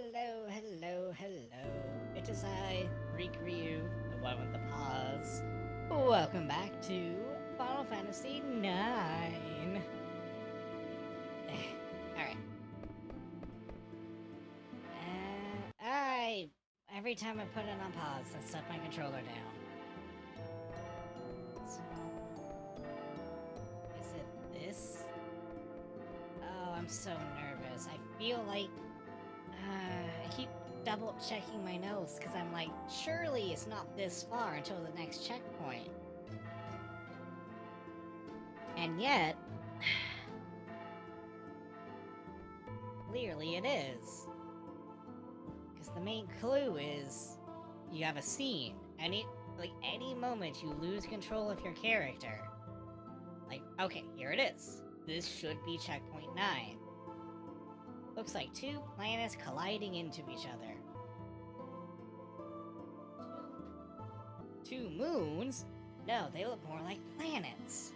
Hello, hello, hello. It is I, Ryu, the one with the paws. Welcome back to Final Fantasy IX. Alright. Every time I put it on pause, I set my controller down. So, is it this? Oh, I'm so nervous. I feel like I keep double checking my notes because I'm like, surely it's not this far until the next checkpoint. And yet, clearly it is. Because the main clue is you have a scene. Any moment you lose control of your character. Like, okay, here it is. This should be checkpoint 9. Looks like two planets colliding into each other. Two moons? No, they look more like planets.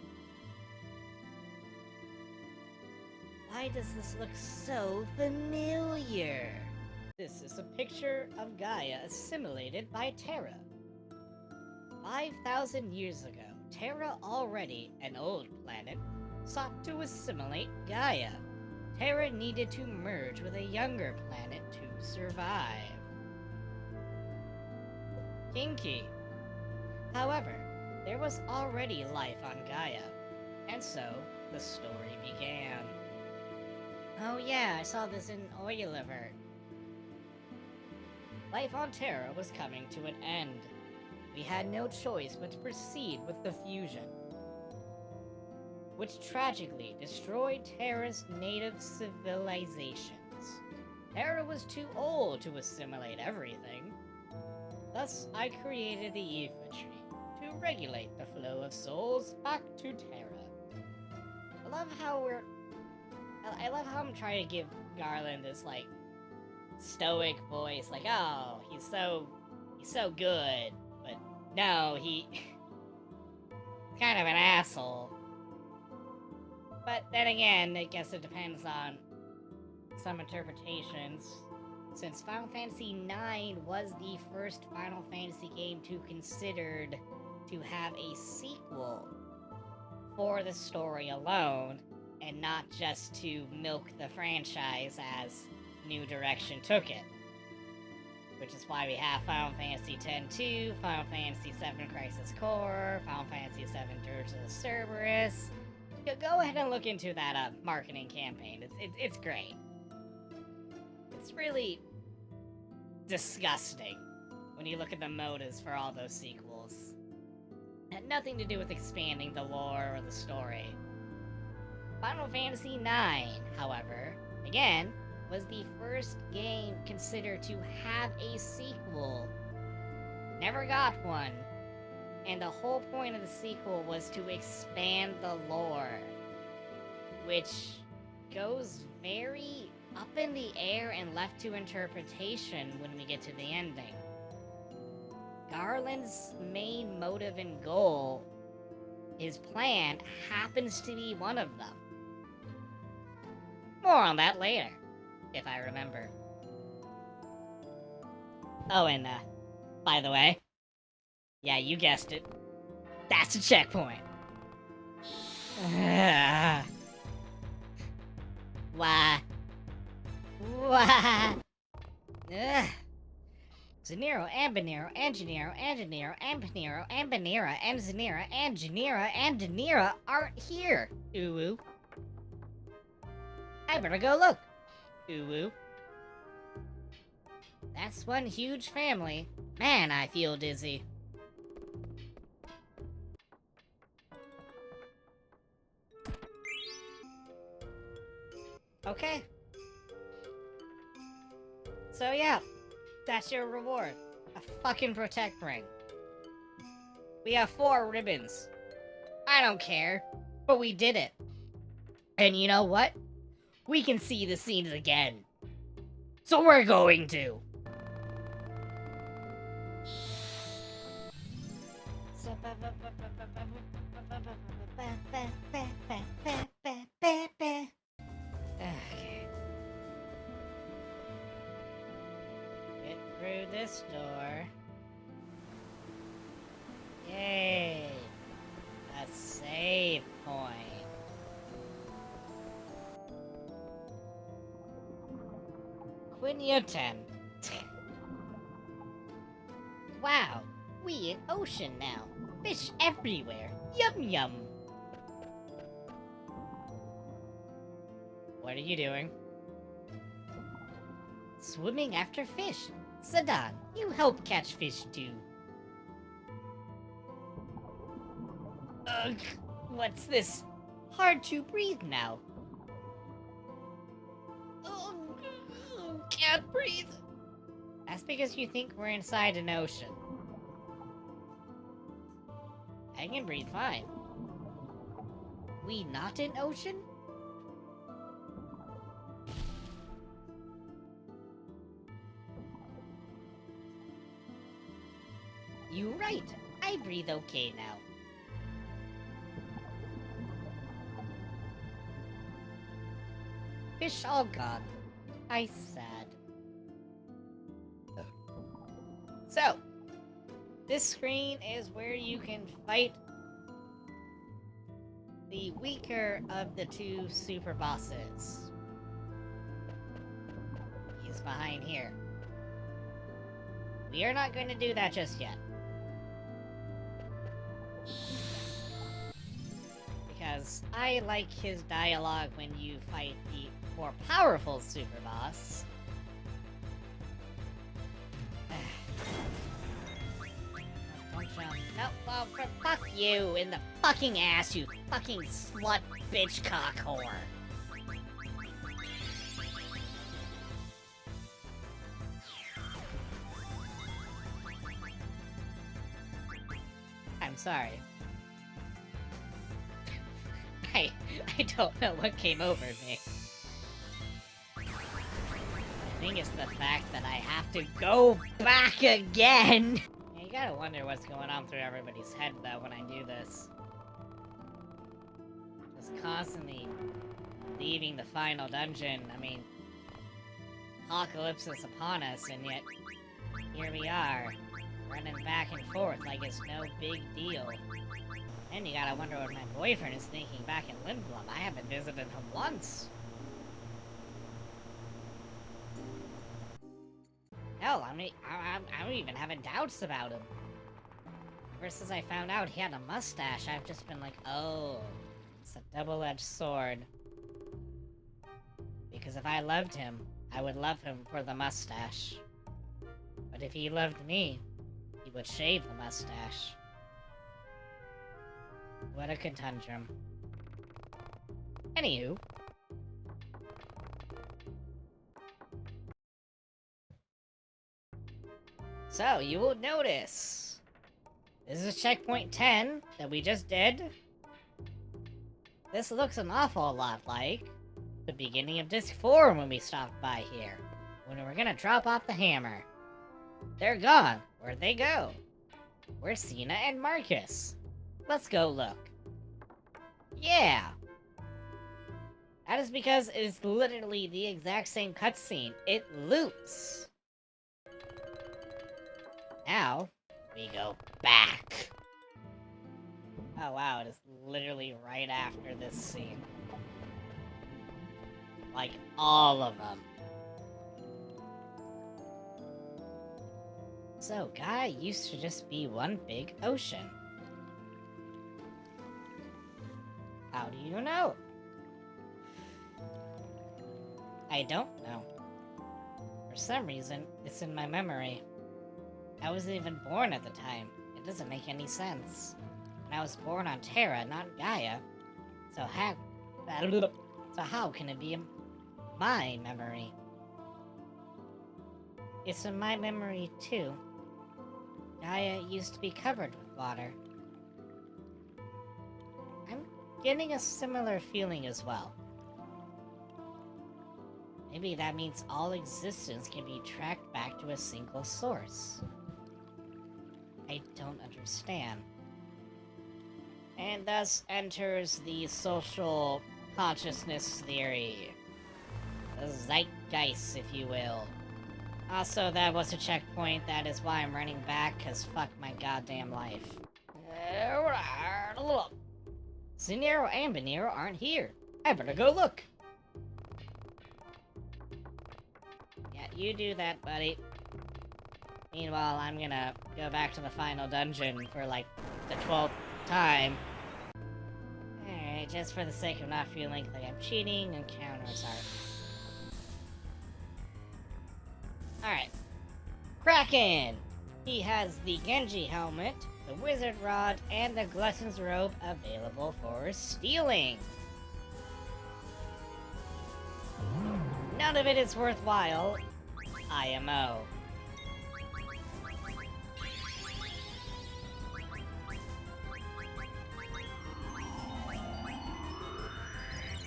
Why does this look so familiar? This is a picture of Gaia assimilated by Terra. 5,000 years ago, Terra, already an old planet, sought to assimilate Gaia. Terra needed to merge with a younger planet to survive. Kinky. However, there was already life on Gaia, and so the story began. Oh yeah, I saw this in Oil Alert. Life on Terra was coming to an end. We had no choice but to proceed with the fusion, which tragically destroyed Terra's native civilizations. Terra was too old to assimilate everything. Thus, I created the Aoife tree to regulate the flow of souls back to Terra. I love how I'm trying to give Garland this, like, stoic voice, like, oh, he's so good, but no, he's kind of an asshole. But then again, I guess it depends on some interpretations, since Final Fantasy IX was the first Final Fantasy game considered to have a sequel for the story alone, and not just to milk the franchise as New Direction took it. Which is why we have Final Fantasy X-2, Final Fantasy VII Crisis Core, Final Fantasy VII Dirge of the Cerberus. Go ahead and look into that marketing campaign. It's great. It's really disgusting when you look at the motives for all those sequels. It had nothing to do with expanding the lore or the story. Final Fantasy IX, however, again, was the first game considered to have a sequel. Never got one. And the whole point of the sequel was to expand the lore, which goes very up in the air and left to interpretation when we get to the ending. Garland's main motive and goal, his plan, happens to be one of them. More on that later, if I remember. Oh, and by the way, yeah, you guessed it. That's a checkpoint. Why? Zanero, and Banero, and Janero, and Janero, and Panero, and Banera, and Zanera, and Janera, and Danera aren't here. Ooh. I better go look. Ooh. That's one huge family. Man, I feel dizzy. Okay. So yeah, that's your reward. A fucking protect ring. We have 4 ribbons. I don't care, but we did it. And you know what? We can see the scenes again. So we're going to. Okay. through this door. Yay! A save point. Quinnia 10. Wow, we in ocean now. Fish everywhere. Yum yum. What are you doing? Swimming after fish. Sadan, you help catch fish too. Ugh, what's this? Hard to breathe now. Ugh, can't breathe. That's because you think we're inside an ocean. I can breathe fine. We not in ocean? You right. I breathe okay now. Fish all gone. I sad. So, this screen is where you can fight the weaker of the two super bosses. He's behind here. We are not going to do that just yet. Because I like his dialogue when you fight the more powerful super boss. Don't jump. No, well, fuck you in the fucking ass, you fucking slut bitch cock whore. I'm sorry. I don't know what came over me. I think it's the fact that I have to go back again! Yeah, you gotta wonder what's going on through everybody's head, though, when I do this. Just constantly leaving the final dungeon. I mean, apocalypse is upon us, and yet here we are, running back and forth like it's no big deal. And you gotta wonder what my boyfriend is thinking back in Lindblom. I haven't visited him once. Hell, I'm even having doubts about him. Ever since I found out he had a mustache, I've just been like, oh, it's a double-edged sword. Because if I loved him, I would love him for the mustache. But if he loved me, he would shave the mustache. What a conundrum. Anywho. So, you will notice, this is checkpoint 10 that we just did. This looks an awful lot like the beginning of Disc 4 when we stopped by here. When we were gonna drop off the hammer. They're gone. Where'd they go? Where's Cena and Marcus? Let's go look. Yeah! That is because it is literally the exact same cutscene. It loops. Now, we go back. Oh wow, it is literally right after this scene. Like, all of them. So, Gaia used to just be one big ocean. How do you know? I don't know. For some reason, it's in my memory. I wasn't even born at the time. It doesn't make any sense. And I was born on Terra, not Gaia. So how can it be in my memory? It's in my memory, too. Gaia used to be covered with water. I'm getting a similar feeling as well. Maybe that means all existence can be tracked back to a single source. I don't understand. And thus enters the social consciousness theory. The zeitgeist, if you will. Also, that was a checkpoint. That is why I'm running back, because fuck my goddamn life. Nero and Nero aren't here. I better go look. Yeah, you do that, buddy. Meanwhile, I'm gonna go back to the final dungeon for, like, the 12th time. Alright, just for the sake of not feeling like I'm cheating, encounters are... Alright. Kraken! He has the Genji helmet, the Wizard Rod, and the Glutton's Robe available for stealing. None of it is worthwhile. IMO.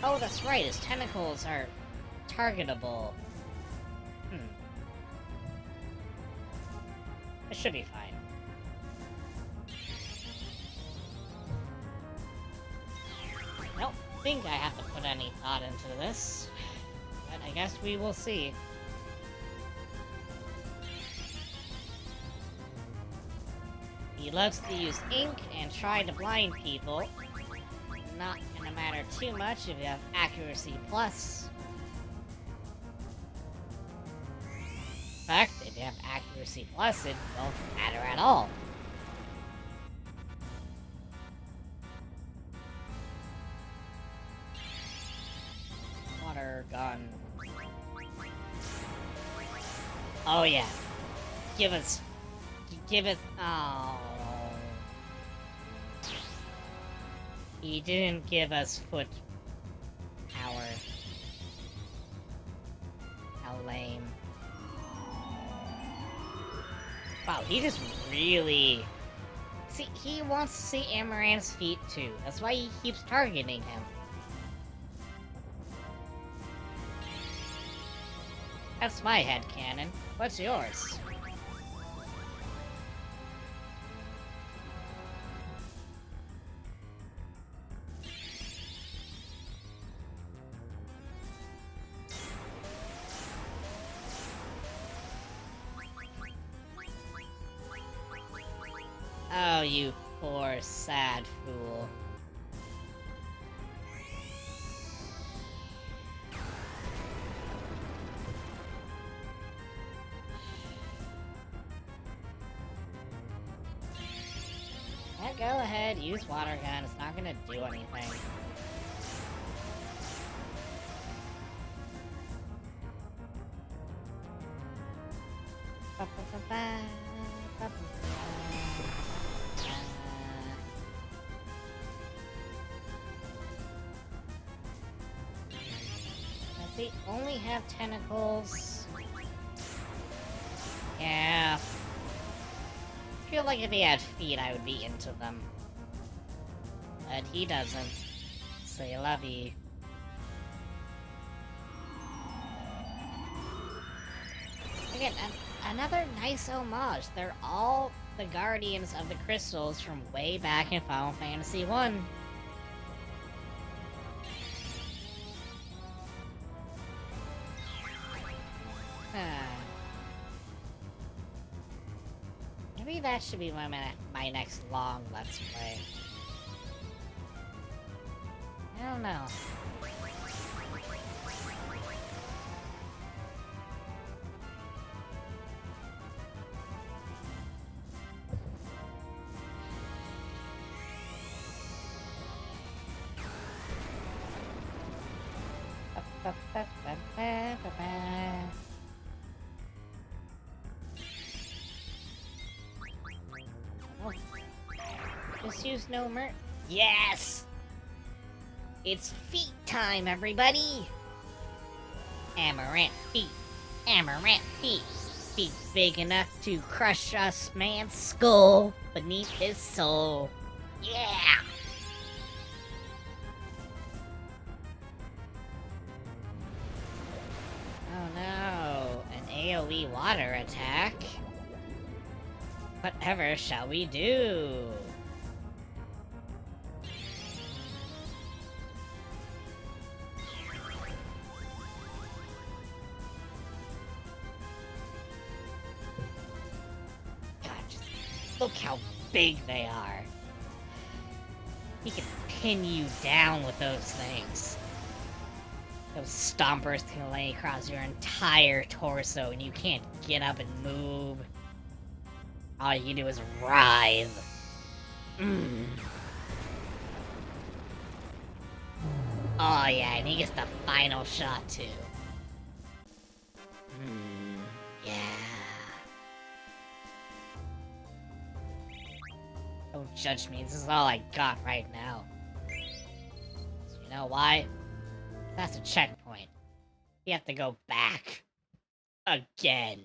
Oh, that's right, his tentacles are targetable. It should be fine. I don't think I have to put any thought into this, but I guess we will see. He loves to use ink and try to blind people. Not gonna matter too much if you have accuracy plus. In fact, if you have accuracy plus, it won't matter at all. Water gun. Oh yeah. Give us... Oh... He didn't give us foot power. How lame. Wow, he just really... See, he wants to see Amaranth's feet too. That's why he keeps targeting him. That's my headcanon. What's yours? Oh, you poor, sad fool. Yeah, go ahead, use water gun. It's not gonna do anything. They only have tentacles. Yeah. I feel like if he had feet, I would be into them. But he doesn't. Say love you. Again, another nice homage. They're all the guardians of the crystals from way back in Final Fantasy 1. Maybe that should be my next long Let's Play. I don't know. Oh. Just use no mer- Yes! It's feet time, everybody! Amaranth feet. Amaranth feet. Feet big enough to crush us man's skull beneath his soul. Yeah! Oh no, an AoE water attack? Whatever shall we do? Look how big they are. He can pin you down with those things. Those stompers can lay across your entire torso and you can't get up and move. All you can do is writhe. Oh yeah, and he gets the final shot too. Yeah. Don't judge me, this is all I got right now. So you know why? That's a checkpoint. You have to go back. Again.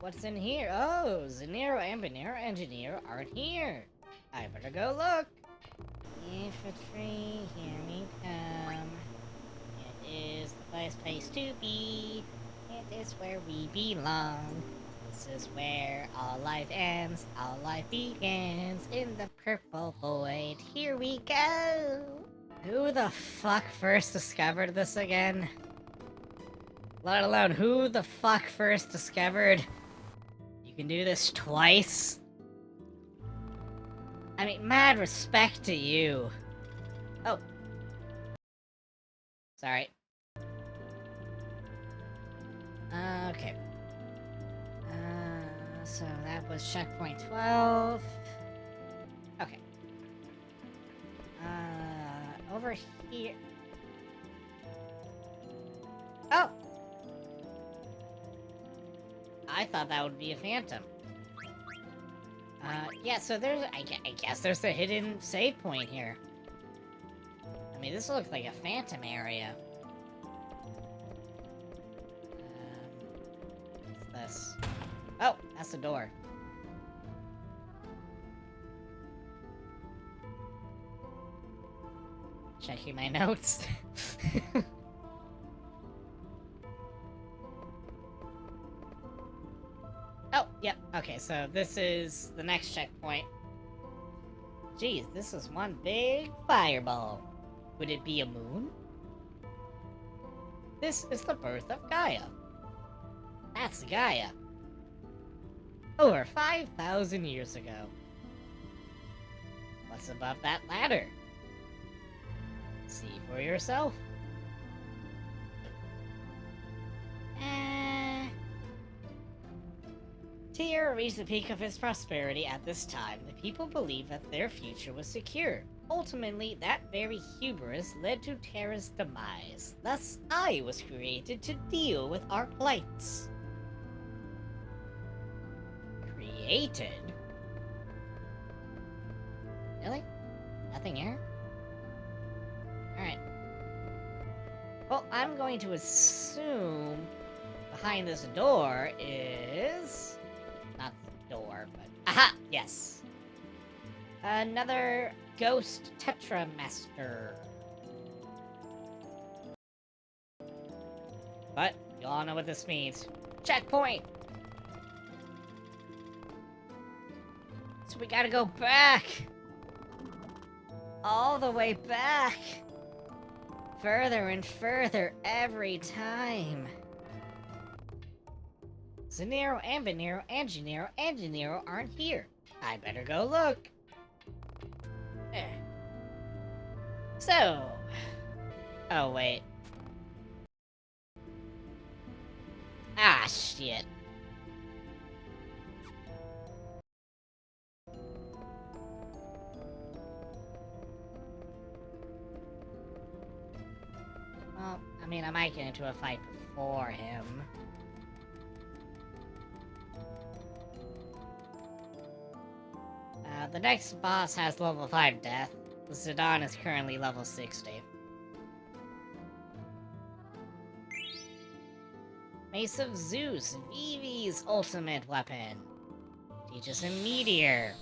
What's in here? Oh, Nero and Nero aren't here. I better go look. If it's free, here we come. It is the best place to be. It is where we belong. This is where all life ends, all life begins. In the purple void, here we go. Who the fuck first discovered this again? Let alone who the fuck first discovered you can do this twice? I mean, mad respect to you. Oh. Sorry. Okay. So that was checkpoint 12. Okay. Over here. Oh! I thought that would be a phantom. Yeah, so there's, I guess there's a hidden save point here. I mean, this looks like a phantom area. What's this? Oh, that's the door. Checking my notes. Oh, yep. Okay, so this is the next checkpoint. Geez, this is one big fireball. Would it be a moon? This is the birth of Gaia. That's Gaia. Over 5,000 years ago. What's above that ladder? See for yourself. Tyr reached the peak of his prosperity at this time. The people believed that their future was secure. Ultimately, that very hubris led to Terra's demise. Thus, I was created to deal with our plights. Created? Really? Nothing here? Alright. Well, I'm going to assume behind this door is... not the door, but... Aha! Yes! Another Ghost Tetramaster. But, you all know what this means. Checkpoint! So we gotta go back! All the way back! Further and further every time. Nero and Nero and Nero aren't here. I better go look. There. So... oh, wait. Ah, shit. Well, I mean, I might get into a fight before him. The next boss has level 5 death. Zidane is currently level 60. Mace of Zeus, Vivi's ultimate weapon. Teaches him Meteor,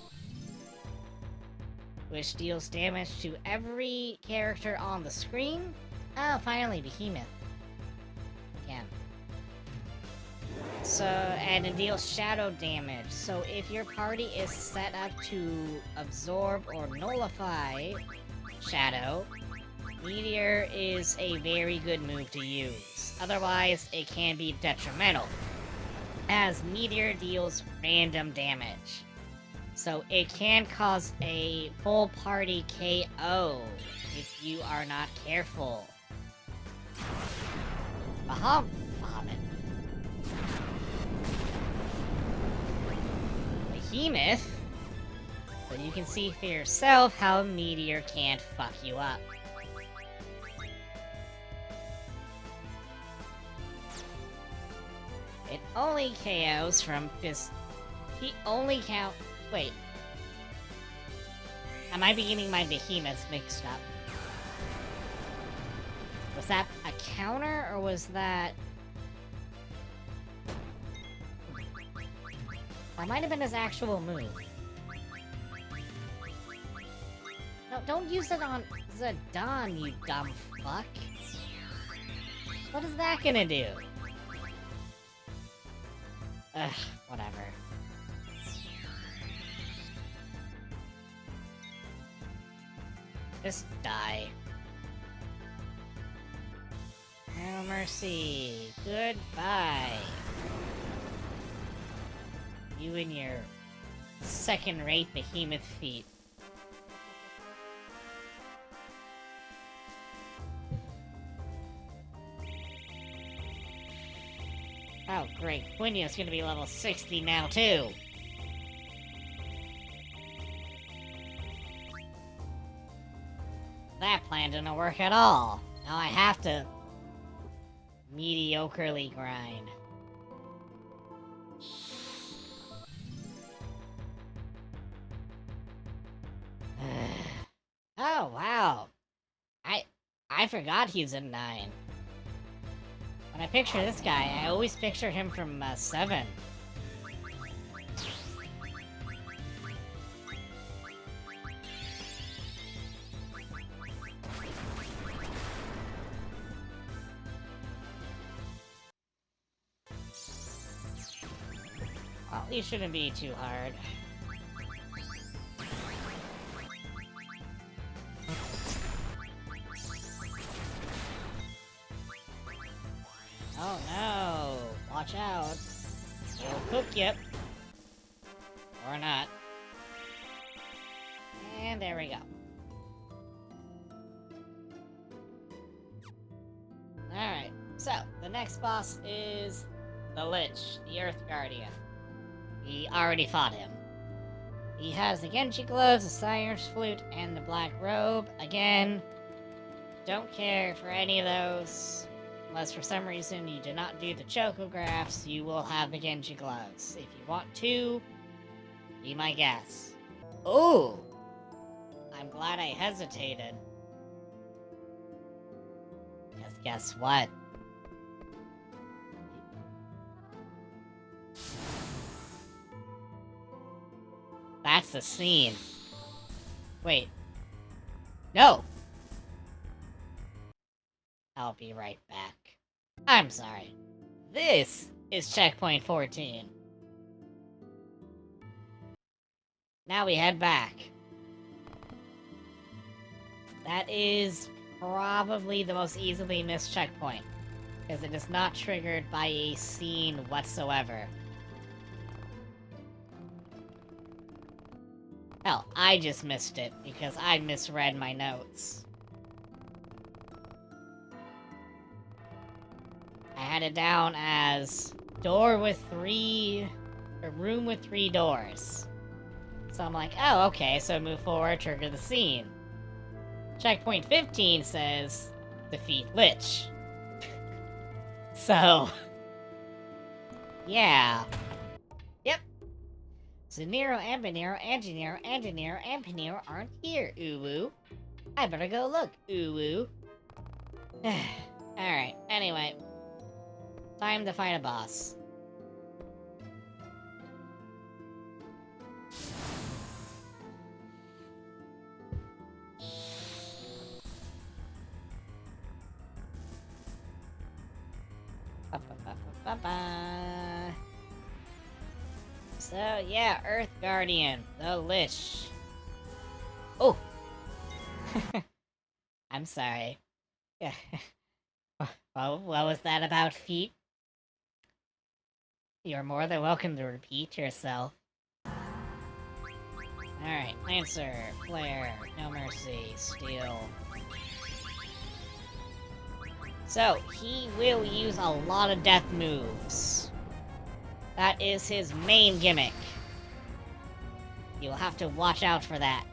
which deals damage to every character on the screen. Oh, finally, Behemoth. Again. So, and it deals shadow damage. So if your party is set up to absorb or nullify shadow, Meteor is a very good move to use. Otherwise, it can be detrimental, as Meteor deals random damage. So it can cause a full party KO if you are not careful. Vomit. Behemoth? So you can see for yourself how Meteor can't fuck you up. It only KOs from this. He only count. Wait. Am I beginning my behemoths mixed up? Was that a counter or was that. That might have been his actual move. No, don't use it on Zidane, you dumb fuck. What is that gonna do? Ugh, whatever. Just die. No mercy. Goodbye. You and your second-rate behemoth feet. Oh, great. Quinio's gonna be level 60 now, too. That plan didn't work at all. Now I have to mediocrely grind. Oh, wow. I forgot he's a 9. When I picture this guy, I always picture him from 7. Well, these shouldn't be too hard. Oh no! Watch out! He'll cook you! Or not. And there we go. Alright, so, the next boss is the Lich, the Earth Guardian. We already fought him. He has the Genji gloves, the Siren's flute, and the black robe. Again, don't care for any of those. Unless for some reason you did not do the chocographs, you will have the Genji gloves. If you want to, be my guess. Ooh! I'm glad I hesitated. Because guess what? That's the scene. Wait. No! I'll be right back. I'm sorry. This is checkpoint 14. Now we head back. That is probably the most easily missed checkpoint, because it is not triggered by a scene whatsoever. Hell, I just missed it because I misread my notes. I had it down as room with 3 doors. So I'm like, oh, okay, so move forward, trigger the scene. Checkpoint 15 says, defeat Lich. So, yeah. Yep. So Nero and Nero and Nero and Nero and Nero aren't here, uwu. I better go look, uwu. Alright, anyway. Time to fight a boss. So, yeah, Earth Guardian, the Lich. Oh! I'm sorry. What was that about, feet? You're more than welcome to repeat yourself. Alright, Lancer, Flare, No Mercy, Steel. So, he will use a lot of death moves. That is his main gimmick. You'll have to watch out for that.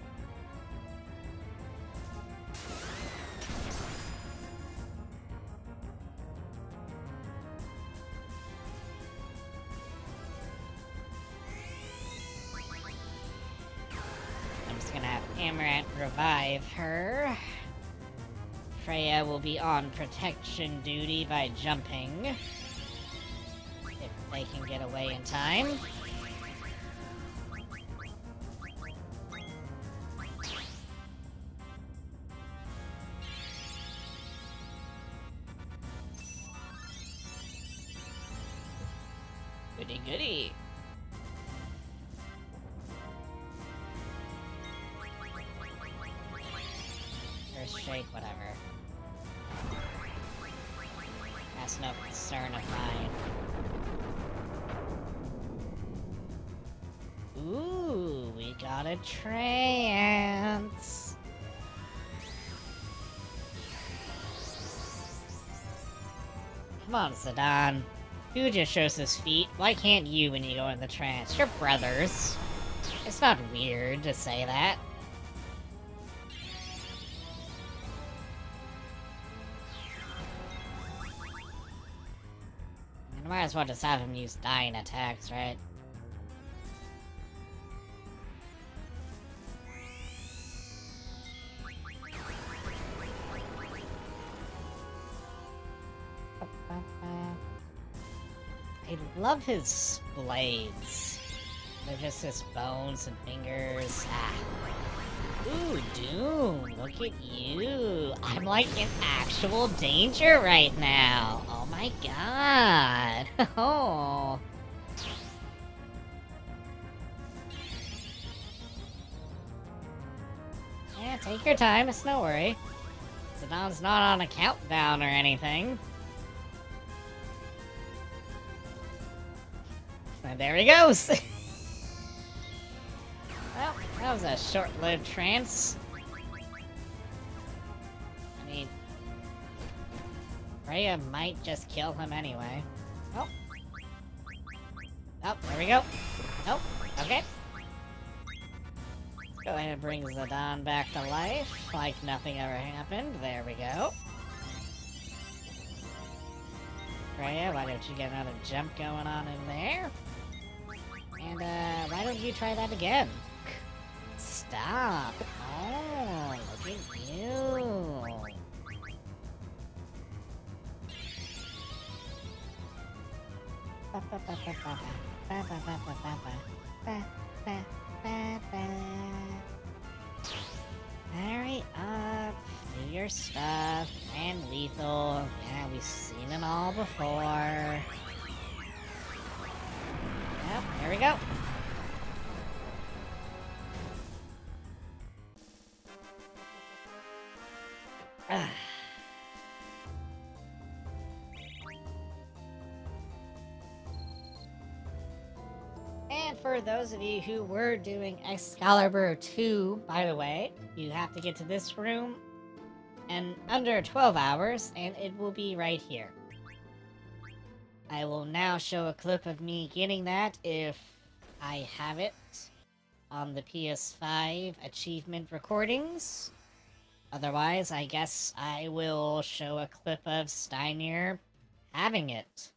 I'm just gonna have Amaranth revive her. Freya will be on protection duty by jumping. If they can get away in time. Goody goody. First shake, whatever. That's no concern of mine. Ooh, we got a trance. Come on, Zidane. Who just shows his feet? Why can't you when you go in the trance? You're brothers. It's not weird to say that. I might as well just have him use dying attacks, right? I love his blades. They're just his bones and fingers. Ah. Ooh, Doom, look at you. I'm like in actual danger right now. Oh my god. Oh. Yeah, take your time, it's no worry. Zidane's not on a countdown or anything. And there he goes! Well, that was a short-lived trance. I mean, Freya might just kill him anyway. Oh. Oh, there we go. Nope. Okay. Let's go ahead and bring Zidane back to life, like nothing ever happened. There we go. Freya, why don't you get another jump going on in there? And, why don't you try that again? Stop! Oh, look at you! Hurry up, do your stuff, and lethal. Yeah, we've seen it all before. Yep, there we go. And for those of you who were doing Excalibur 2, by the way, you have to get to this room in under 12 hours, and it will be right here. I will now show a clip of me getting that if I have it on the PS5 achievement recordings. Otherwise, I guess I will show a clip of Steiner having it.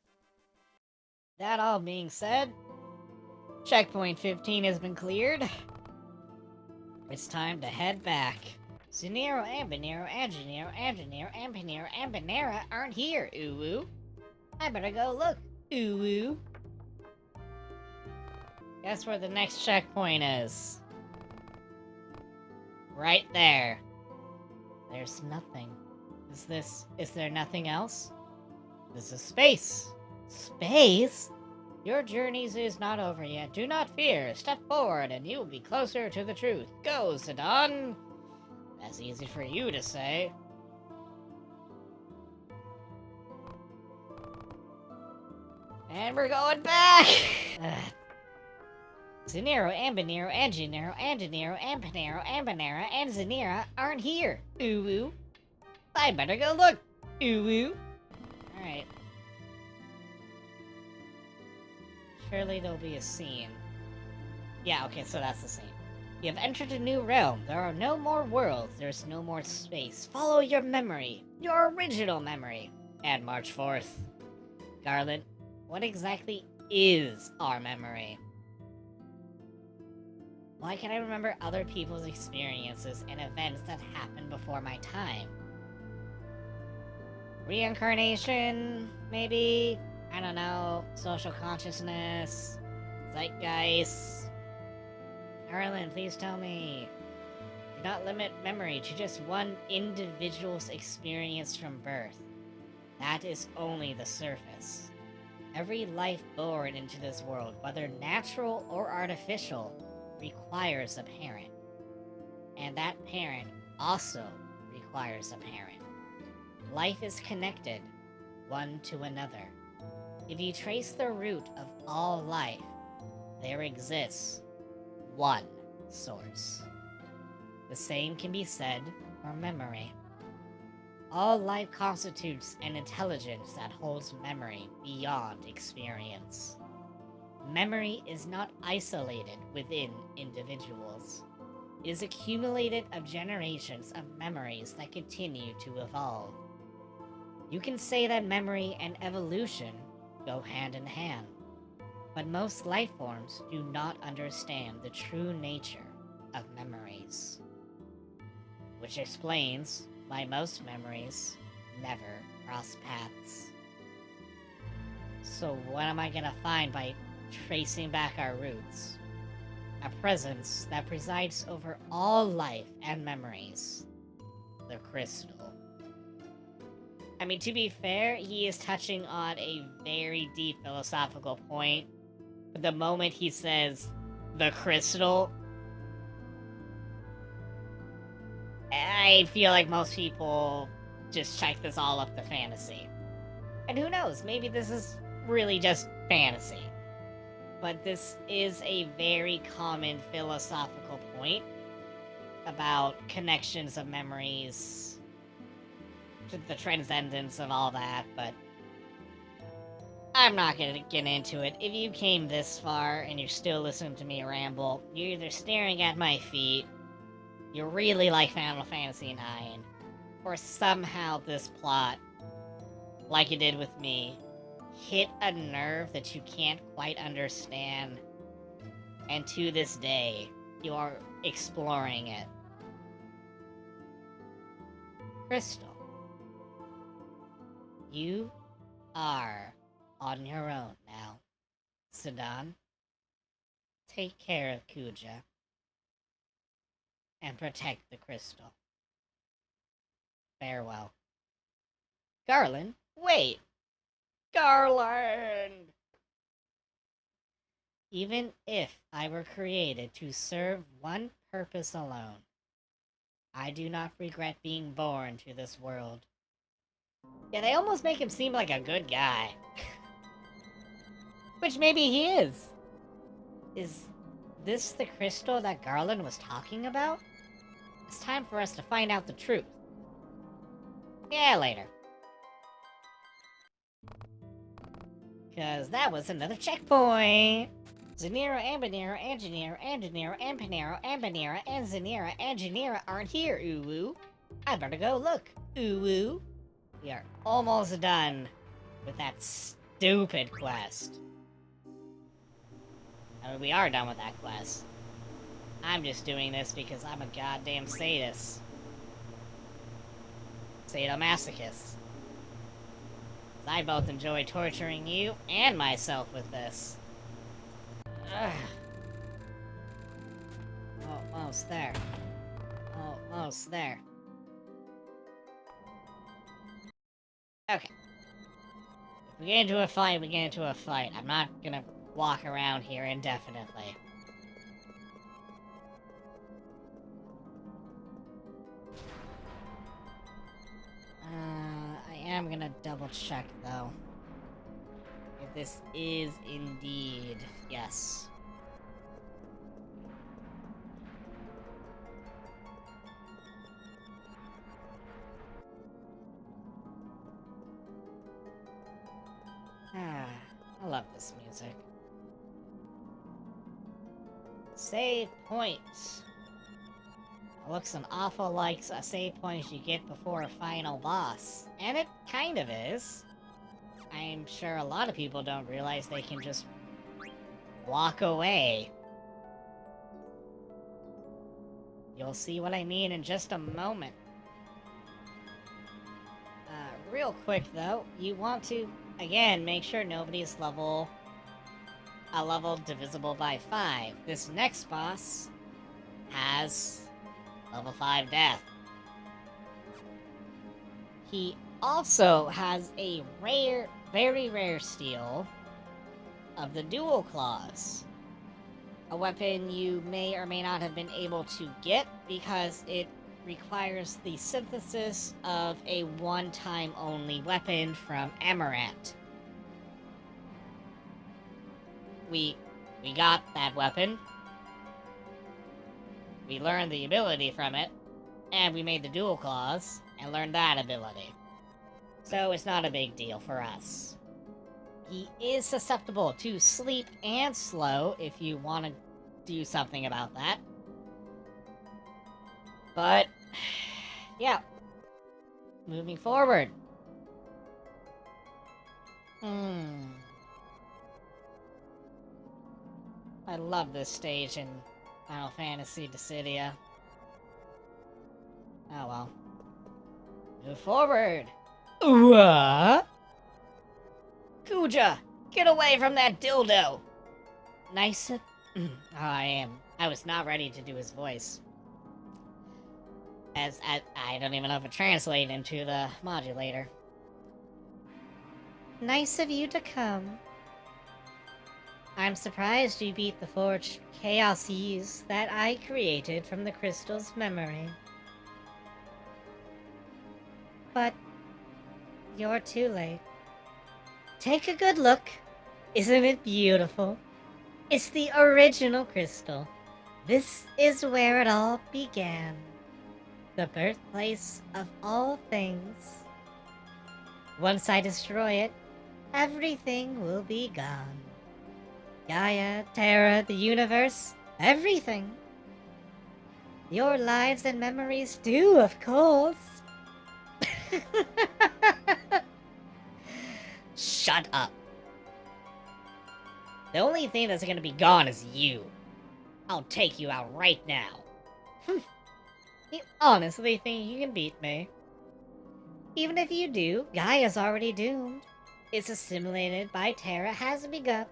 That all being said, checkpoint 15 has been cleared. It's time to head back. So Nero and Nero and Nero and Nero and Nero and Panera aren't here, ooh-woo. I better go look, ooh-woo. Guess where the next checkpoint is? Right there. There's nothing. Is there nothing else? This is space. Space? Your journeys is not over yet. Do not fear. Step forward and you will be closer to the truth. Go, Zidane. That's easy for you to say. And we're going back! Zanero and Banero and Gennaro and Gennaro and Panero and Banera and Zanera aren't here. Ooh woo. I better go look. Ooh woo. Alright. Surely there'll be a scene. Yeah, okay, so that's the scene. You have entered a new realm. There are no more worlds. There's no more space. Follow your memory. Your original memory. And march forth. Garland, what exactly is our memory? Why can't I remember other people's experiences and events that happened before my time? Reincarnation, maybe? I don't know. Social consciousness? Zeitgeist? Garland, please tell me. Do not limit memory to just one individual's experience from birth. That is only the surface. Every life born into this world, whether natural or artificial, requires a parent. And that parent also requires a parent. Life is connected, one to another. If you trace the root of all life, there exists one source. The same can be said for memory. All life constitutes an intelligence that holds memory beyond experience. Memory is not isolated within individuals. It is accumulated of generations of memories that continue to evolve. You can say that memory and evolution go hand in hand, but most life forms do not understand the true nature of memories. Which explains why most memories never cross paths. So what am I gonna find by tracing back our roots? A presence that presides over all life and memories. The crystal. I mean, to be fair, he is touching on a very deep philosophical point. But the moment he says, the crystal, I feel like most people just check this all up to fantasy. And who knows, maybe this is really just fantasy. But this is a very common philosophical point about connections of memories, the transcendence of all that, but I'm not gonna get into it. If you came this far and you're still listening to me ramble, you're either staring at my feet, you really like Final Fantasy IX, or somehow this plot, like it did with me, hit a nerve that you can't quite understand, and to this day, you are exploring it. Crystal, you are on your own now. Sedan, take care of Kuja, and protect the crystal. Farewell. Garland, wait! Garland! Even if I were created to serve one purpose alone, I do not regret being born to this world. Yeah, they almost make him seem like a good guy. Which maybe he is. Is this the crystal that Garland was talking about? It's time for us to find out the truth. Yeah, later. Cause that was another checkpoint! Zanera and Banera and Gennaro and Gennaro and Panero and Banera and Zanera and Gennaro aren't here, ooh woo. I better go look, ooh woo. We are almost done with that stupid quest. I mean, we are done with that quest. I'm just doing this because I'm a goddamn sadist. Sadomasochist. I both enjoy torturing you and myself with this. Ugh. Almost there. Almost there. Okay. If we get into a fight, we get into a fight. I'm not gonna walk around here indefinitely. I am gonna double check though. If this is indeed... yes. love this music. Save points. Looks an awful like a save point you get before a final boss. And it kind of is. I'm sure a lot of people don't realize they can just walk away. You'll see what I mean in just a moment. Real quick though, you want to, again, make sure nobody's level divisible by 5. This next boss has level 5 death. He also has a rare, very rare steal of the dual claws. A weapon you may or may not have been able to get because it requires the synthesis of a one-time only weapon from Amaranth. We got that weapon. We learned the ability from it, and we made the dual claws and learned that ability. So it's not a big deal for us. He is susceptible to sleep and slow if you want to do something about that. But, yeah. Moving forward. I love this stage in Final Fantasy Dissidia. Oh well. Move forward. What? Kuja, get away from that dildo! Nice. I was not ready to do his voice. As I don't even know if it translated into the modulator. Nice of you to come. I'm surprised you beat the forged chaoses that I created from the crystal's memory. But you're too late. Take a good look. Isn't it beautiful? It's the original crystal. This is where it all began. The birthplace of all things. Once I destroy it, everything will be gone. Gaia, Terra, the universe, everything. Your lives and memories too, of course. Shut up. The only thing that's gonna be gone is you. I'll take you out right now. You honestly think you can beat me? Even if you do, Gaia's already doomed. It's assimilated by Terra has begun.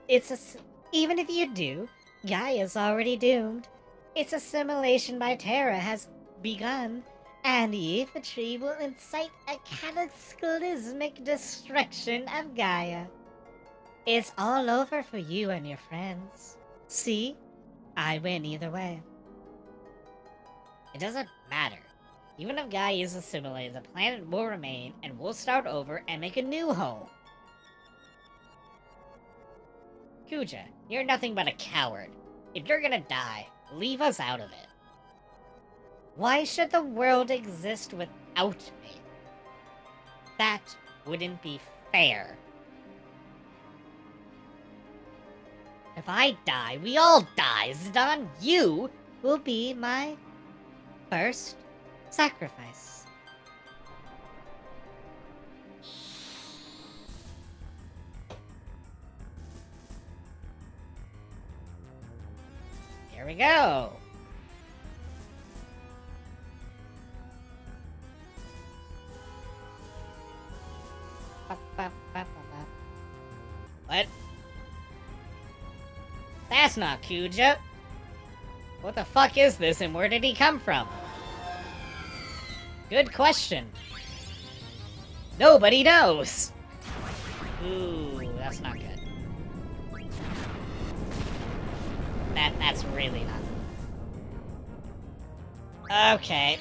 Even if you do, Gaia's already doomed. Its assimilation by Terra has begun, and the Tree will incite a cataclysmic destruction of Gaia. It's all over for you and your friends. See? I win either way. It doesn't matter. Even if Gaia is assimilated, the planet will remain, and we'll start over and make a new home. Kuja, you're nothing but a coward. If you're gonna die, leave us out of it. Why should the world exist without me? That wouldn't be fair. If I die, we all die, Zidane. You will be my first sacrifice. Here we go. What? That's not Kuja. What the fuck is this and where did he come from? Good question. Nobody knows. Ooh, that's not good. That's really not. Okay.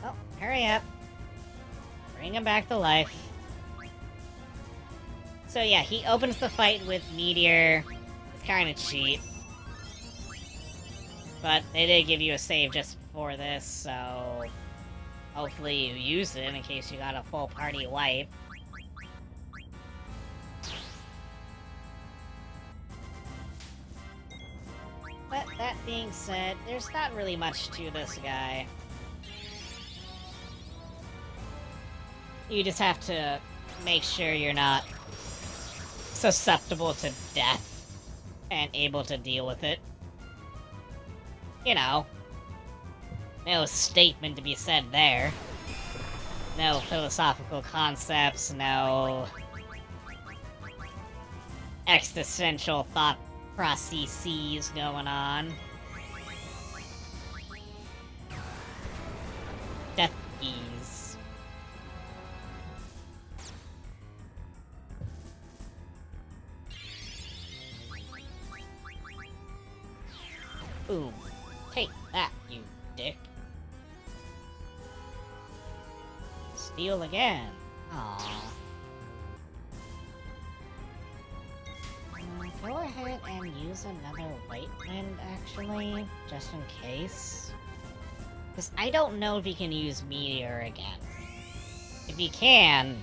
Oh, hurry up. Bring him back to life. So yeah, he opens the fight with Meteor. It's kind of cheap. But they did give you a save just before this, so hopefully you use it in case you got a full party wipe. But that being said, there's not really much to this guy. You just have to make sure you're not susceptible to death and able to deal with it. You know, no statement to be said there. No philosophical concepts, no existential thought processes going on. Death keys. Boom. Take that, you dick. Steal again. Aww. Go ahead and use another white wind, actually, just in case. Because I don't know if you can use Meteor again. If you can,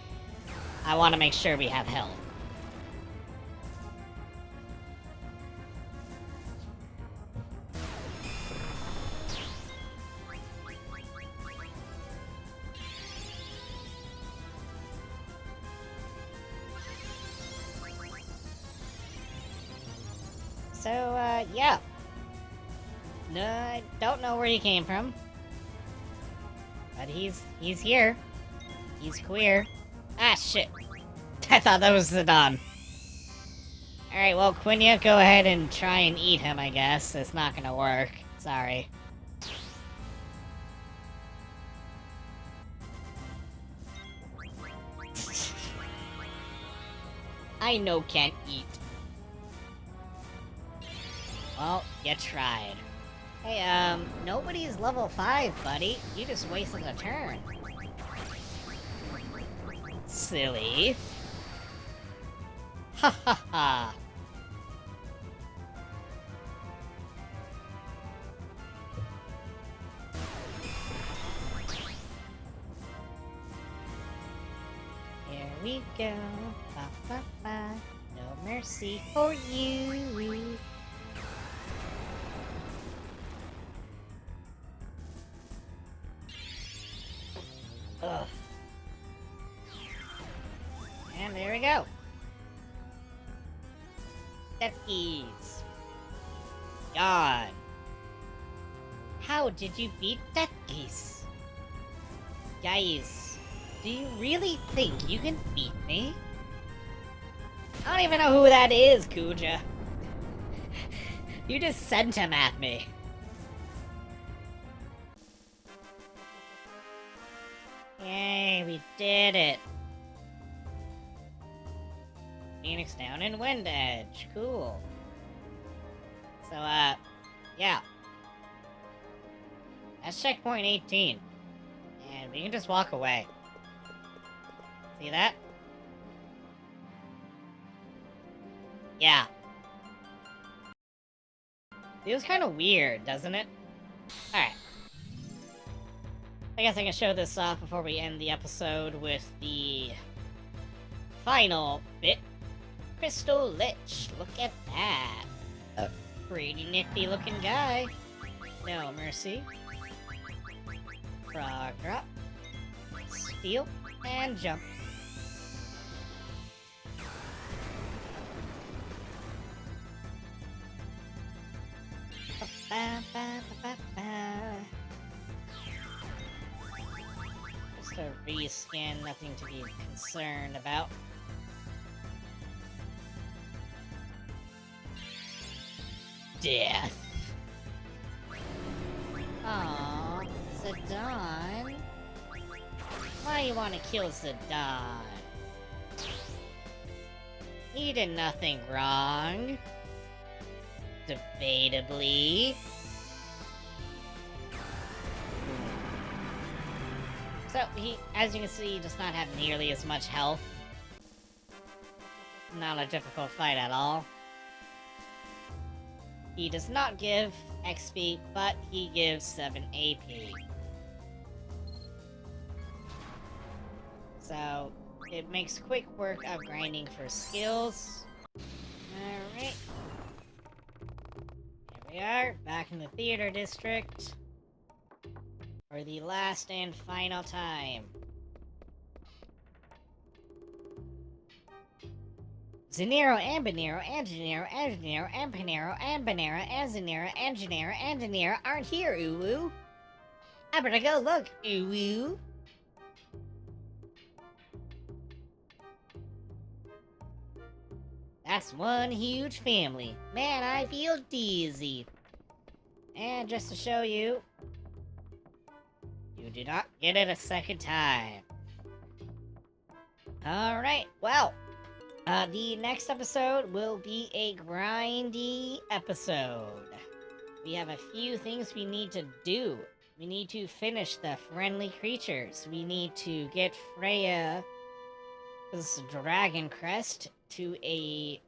I want to make sure we have health. So, yeah. No, I don't know where he came from. But he's here. He's queer. Ah, shit. I thought that was Zidane. Alright, well, Quinya, go ahead and try and eat him, I guess. It's not gonna work. Sorry. I know can't eat. Well, you tried. Hey, nobody's level 5, buddy. You just wasted a turn. Silly. Ha ha ha. Here we go. Ba ba ba. No mercy for you. Ugh. And there we go. Death keys. God. How did you beat Death keys? Guys, do you really think you can beat me? I don't even know who that is, Kuja. You just sent him at me. Yay, we did it. Phoenix down in Wind Edge. Cool. So, yeah. That's checkpoint 18. And we can just walk away. See that? Yeah. Feels kind of weird, doesn't it? Alright. I guess I can show this off before we end the episode with the final bit. Crystal Lich. Look at that. A pretty nifty looking guy. No mercy. Frog drop. Steal. And jump. Ba, ba, ba, ba. Just a reskin, nothing to be concerned about. Death. Aww, Zidane. Why do you want to kill Zidane? He did nothing wrong. Debatably. So, as you can see, does not have nearly as much health. Not a difficult fight at all. He does not give XP, but he gives 7 AP. So, it makes quick work of grinding for skills. Alright. Here we are, back in the theater district. For the last and final time. Nero and Nero and Nero and Nero and Nero and Nero and Nero and Nero and Nero aren't here, ooh-woo. I better go look, ooh-woo. That's one huge family. Man, I feel dizzy. And just to show you, you do not get it a second time. Alright, well, the next episode will be a grindy episode. We have a few things we need to do. We need to finish the friendly creatures. We need to get Freya's Dragon Crest to a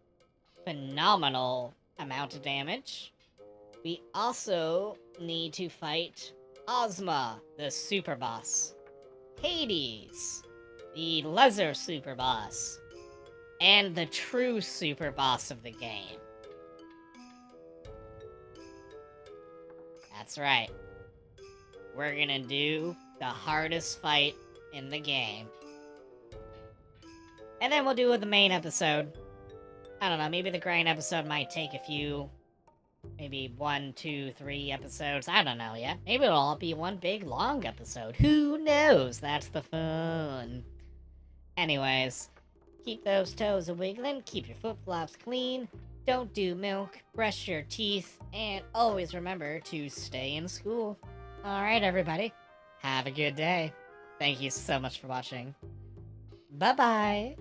phenomenal amount of damage. We also need to fight Ozma, the super boss, Hades, the lesser super boss, and the true super boss of the game. That's right. We're gonna do the hardest fight in the game. And then we'll do the main episode. I don't know, maybe the grind episode might take a few, maybe 1, 2, 3 episodes. I don't know yet. Maybe it'll all be one big long episode. Who knows? That's the fun. Anyways, keep those toes a-wiggling, keep your flip-flops clean, don't do milk, brush your teeth, and always remember to stay in school. Alright, everybody. Have a good day. Thank you so much for watching. Bye-bye.